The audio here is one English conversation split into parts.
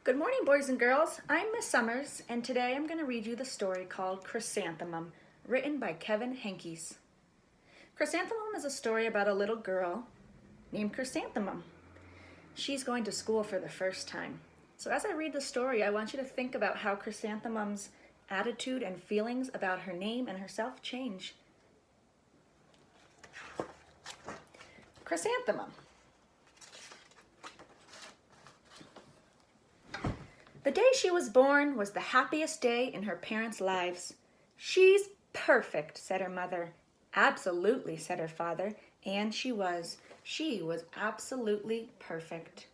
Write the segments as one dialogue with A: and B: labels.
A: Good morning, boys and girls. I'm Miss Summers, and today I'm going to read you the story called Chrysanthemum, written by Kevin Henkes. Chrysanthemum is a story about a little girl named Chrysanthemum. She's going to school for the first time. So as I read the story, I want you to think about how Chrysanthemum's attitude and feelings about her name and herself change. Chrysanthemum. The day she was born was the happiest day in her parents' lives. "She's perfect," said her mother. "Absolutely," said her father, and she was. She was absolutely perfect.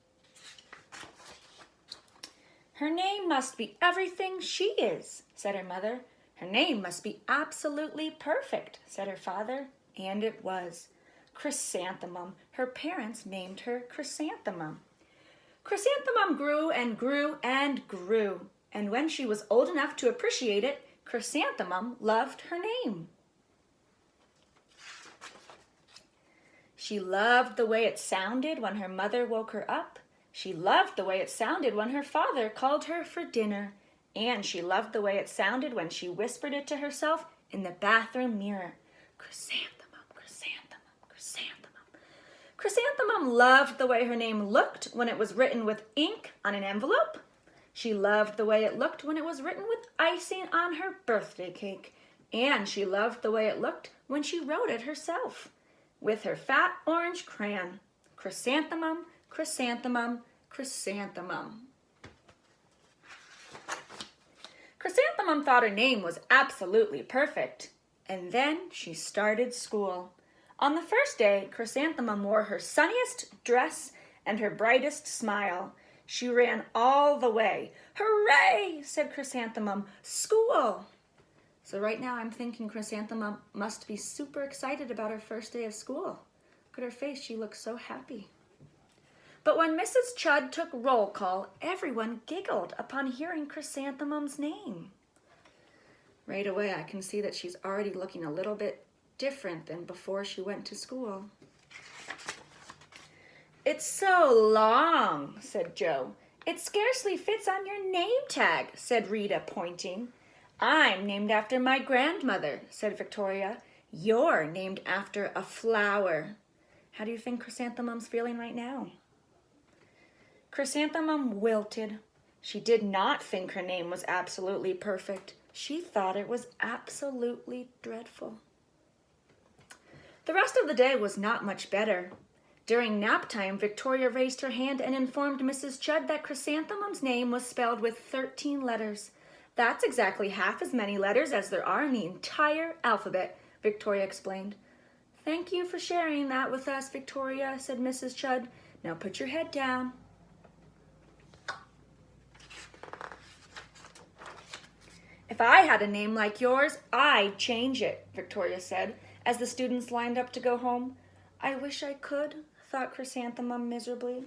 A: "Her name must be everything she is," said her mother. "Her name must be absolutely perfect," said her father, and it was. Chrysanthemum. Her parents named her Chrysanthemum. Chrysanthemum grew and grew and grew, and when she was old enough to appreciate it, Chrysanthemum loved her name. She loved the way it sounded when her mother woke her up. She loved the way it sounded when her father called her for dinner. And she loved the way it sounded when she whispered it to herself in the bathroom mirror. Chrysanthemum, chrysanthemum, chrysanthemum. Chrysanthemum loved the way her name looked when it was written with ink on an envelope. She loved the way it looked when it was written with icing on her birthday cake. And she loved the way it looked when she wrote it herself with her fat orange crayon. Chrysanthemum, chrysanthemum, chrysanthemum. Chrysanthemum thought her name was absolutely perfect. And then she started school. On the first day, Chrysanthemum wore her sunniest dress and her brightest smile. She ran all the way. "Hooray!" said Chrysanthemum. "School!" So right now I'm thinking Chrysanthemum must be super excited about her first day of school. Look at her face, she looks so happy. But when Mrs. Chudd took roll call, everyone giggled upon hearing Chrysanthemum's name. Right away I can see that she's already looking a little bit different than before she went to school. "It's so long," said Joe. "It scarcely fits on your name tag," said Rita, pointing. "I'm named after my grandmother," said Victoria. "You're named after a flower." How do you think Chrysanthemum's feeling right now? Chrysanthemum wilted. She did not think her name was absolutely perfect. She thought it was absolutely dreadful. The rest of the day was not much better. During nap time, Victoria raised her hand and informed Mrs. Chudd that Chrysanthemum's name was spelled with 13 letters. "That's exactly half as many letters as there are in the entire alphabet," Victoria explained. "Thank you for sharing that with us, Victoria," said Mrs. Chudd. "Now put your head down." "If I had a name like yours, I'd change it," Victoria said, as the students lined up to go home. "I wish I could," thought Chrysanthemum miserably.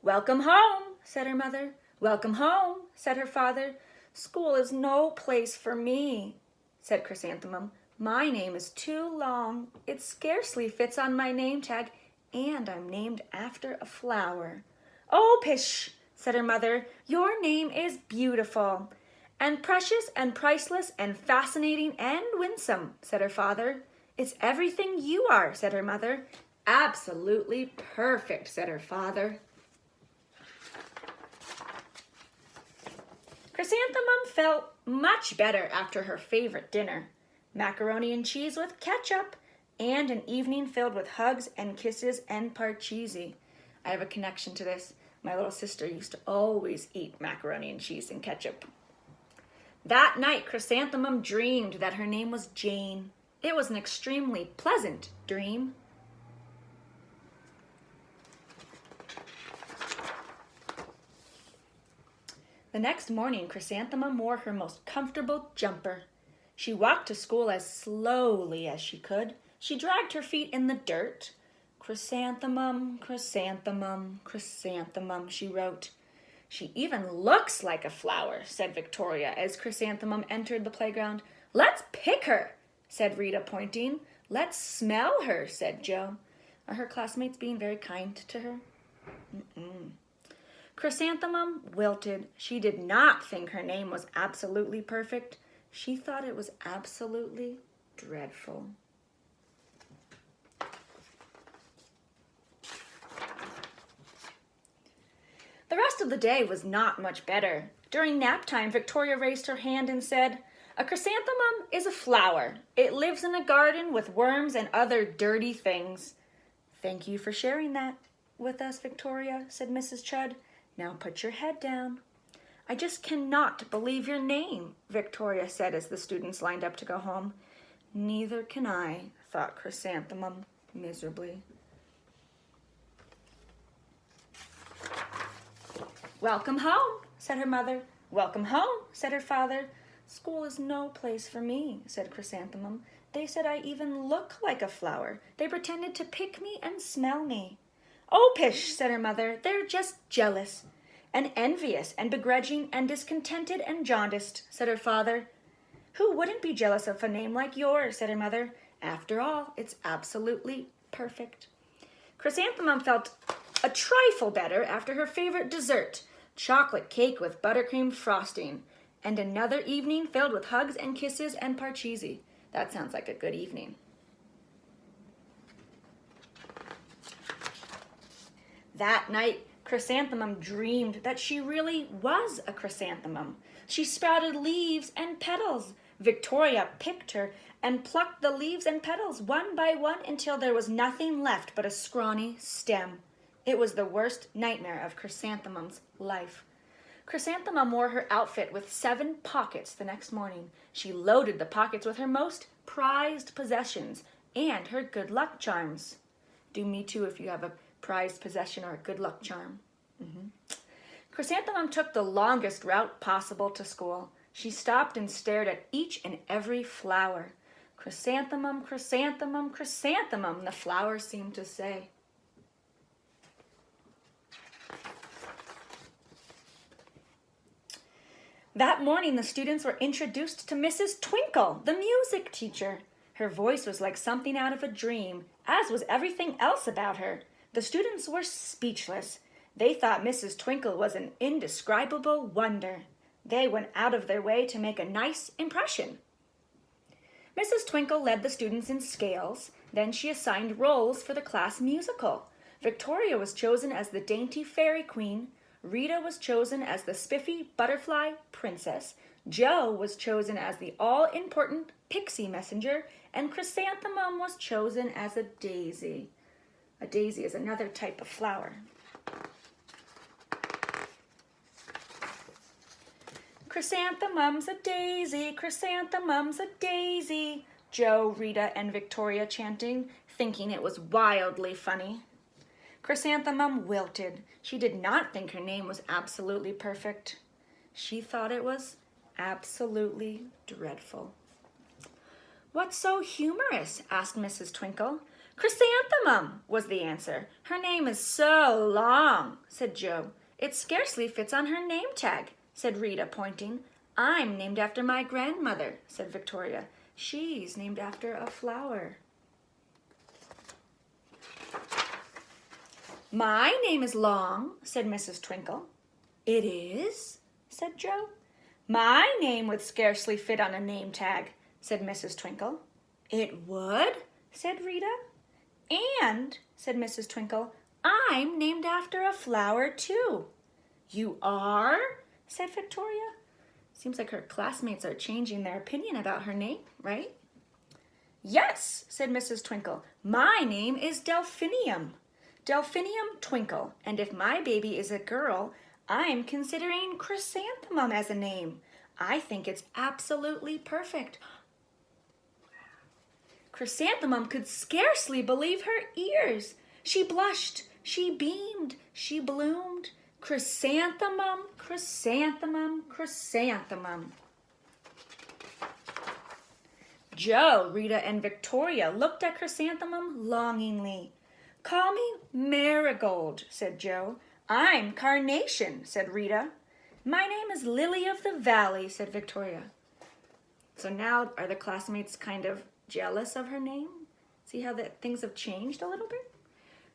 A: "Welcome home," said her mother. "Welcome home," said her father. "School is no place for me," said Chrysanthemum. "My name is too long. It scarcely fits on my name tag, and I'm named after a flower." "Oh, pish," said her mother. "Your name is beautiful, and precious and priceless and fascinating and winsome," said her father. "It's everything you are," said her mother. "Absolutely perfect," said her father. Chrysanthemum felt much better after her favorite dinner, macaroni and cheese with ketchup, and an evening filled with hugs and kisses and parcheesi. I have a connection to this. My little sister used to always eat macaroni and cheese and ketchup. That night, Chrysanthemum dreamed that her name was Jane. It was an extremely pleasant dream. The next morning, Chrysanthemum wore her most comfortable jumper. She walked to school as slowly as she could. She dragged her feet in the dirt. "Chrysanthemum, chrysanthemum, chrysanthemum," she wrote. "She even looks like a flower," said Victoria as Chrysanthemum entered the playground. "Let's pick her," said Rita, pointing. "Let's smell her," said Joe. Are her classmates being very kind to her? Chrysanthemum wilted. She did not think her name was absolutely perfect. She thought it was absolutely dreadful. The rest of the day was not much better. During nap time, Victoria raised her hand and said, "A chrysanthemum is a flower. It lives in a garden with worms and other dirty things." "Thank you for sharing that with us, Victoria," said Mrs. Chudd. "Now put your head down." "I just cannot believe your name," Victoria said as the students lined up to go home. "Neither can I," thought Chrysanthemum miserably. "Welcome home," said her mother. "Welcome home," said her father. "School is no place for me," said Chrysanthemum. "They said I even look like a flower. They pretended to pick me and smell me." "Oh, pish," said her mother. "They're just jealous." "And envious and begrudging and discontented and jaundiced," said her father. "Who wouldn't be jealous of a name like yours?" said her mother. "After all, it's absolutely perfect." Chrysanthemum felt a trifle better after her favorite dessert, chocolate cake with buttercream frosting, and another evening filled with hugs and kisses and parcheesi. That sounds like a good evening. That night, Chrysanthemum dreamed that she really was a chrysanthemum. She sprouted leaves and petals. Victoria picked her and plucked the leaves and petals one by one until there was nothing left but a scrawny stem. It was the worst nightmare of Chrysanthemum's life. Chrysanthemum wore her outfit with 7 pockets the next morning. She loaded the pockets with her most prized possessions and her good luck charms. Do me too if you have a prized possession or a good luck charm. Chrysanthemum took the longest route possible to school. She stopped and stared at each and every flower. "Chrysanthemum, chrysanthemum, chrysanthemum," the flowers seemed to say. That morning, the students were introduced to Mrs. Twinkle, the music teacher. Her voice was like something out of a dream, as was everything else about her. The students were speechless. They thought Mrs. Twinkle was an indescribable wonder. They went out of their way to make a nice impression. Mrs. Twinkle led the students in scales. Then she assigned roles for the class musical. Victoria was chosen as the dainty fairy queen. Rita was chosen as the spiffy butterfly princess. Joe was chosen as the all-important pixie messenger. And Chrysanthemum was chosen as a daisy. A daisy is another type of flower. "Chrysanthemum's a daisy, chrysanthemum's a daisy," Joe, Rita, and Victoria chanting, thinking it was wildly funny. Chrysanthemum wilted. She did not think her name was absolutely perfect. She thought it was absolutely dreadful. "What's so humorous?" asked Mrs. Twinkle. "Chrysanthemum," was the answer. "Her name is so long," said Joe. "It scarcely fits on her name tag," said Rita, pointing. "I'm named after my grandmother," said Victoria. "She's named after a flower." "My name is long," said Mrs. Twinkle. "It is?" said Joe. "My name would scarcely fit on a name tag," said Mrs. Twinkle. "It would?" said Rita. "And," said Mrs. Twinkle, "I'm named after a flower too." "You are?" said Victoria. Seems like her classmates are changing their opinion about her name, right? "Yes," said Mrs. Twinkle. "My name is Delphinium. Delphinium Twinkle. And if my baby is a girl, I'm considering Chrysanthemum as a name. I think it's absolutely perfect." Chrysanthemum could scarcely believe her ears. She blushed, she beamed, she bloomed. Chrysanthemum, chrysanthemum, chrysanthemum. Joe, Rita, and Victoria looked at Chrysanthemum longingly. "Call me Marigold," said Joe. "I'm Carnation," said Rita. "My name is Lily of the Valley," said Victoria. So now are the classmates kind of jealous of her name? See how things have changed a little bit?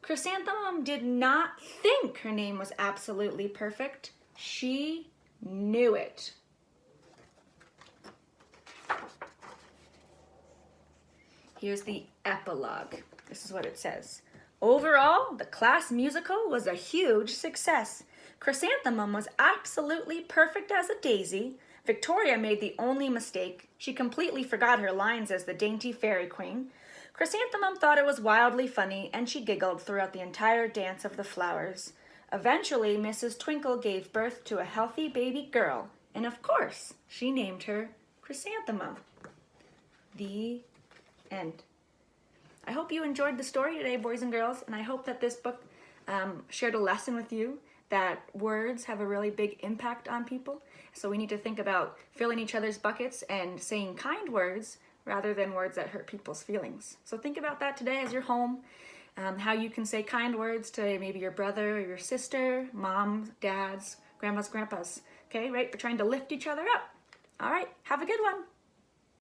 A: Chrysanthemum did not think her name was absolutely perfect. She knew it. Here's the epilogue. This is what it says. Overall, the class musical was a huge success. Chrysanthemum was absolutely perfect as a daisy. Victoria made the only mistake. She completely forgot her lines as the dainty fairy queen. Chrysanthemum thought it was wildly funny, and she giggled throughout the entire dance of the flowers. Eventually, Mrs. Twinkle gave birth to a healthy baby girl, and of course, she named her Chrysanthemum. The end. I hope you enjoyed the story today, boys and girls, and I hope that this book shared a lesson with you that words have a really big impact on people. So we need to think about filling each other's buckets and saying kind words rather than words that hurt people's feelings. So think about that today as you're home, how you can say kind words to maybe your brother or your sister, moms, dads, grandmas, grandpas. Okay, right? We're trying to lift each other up. All right, have a good one.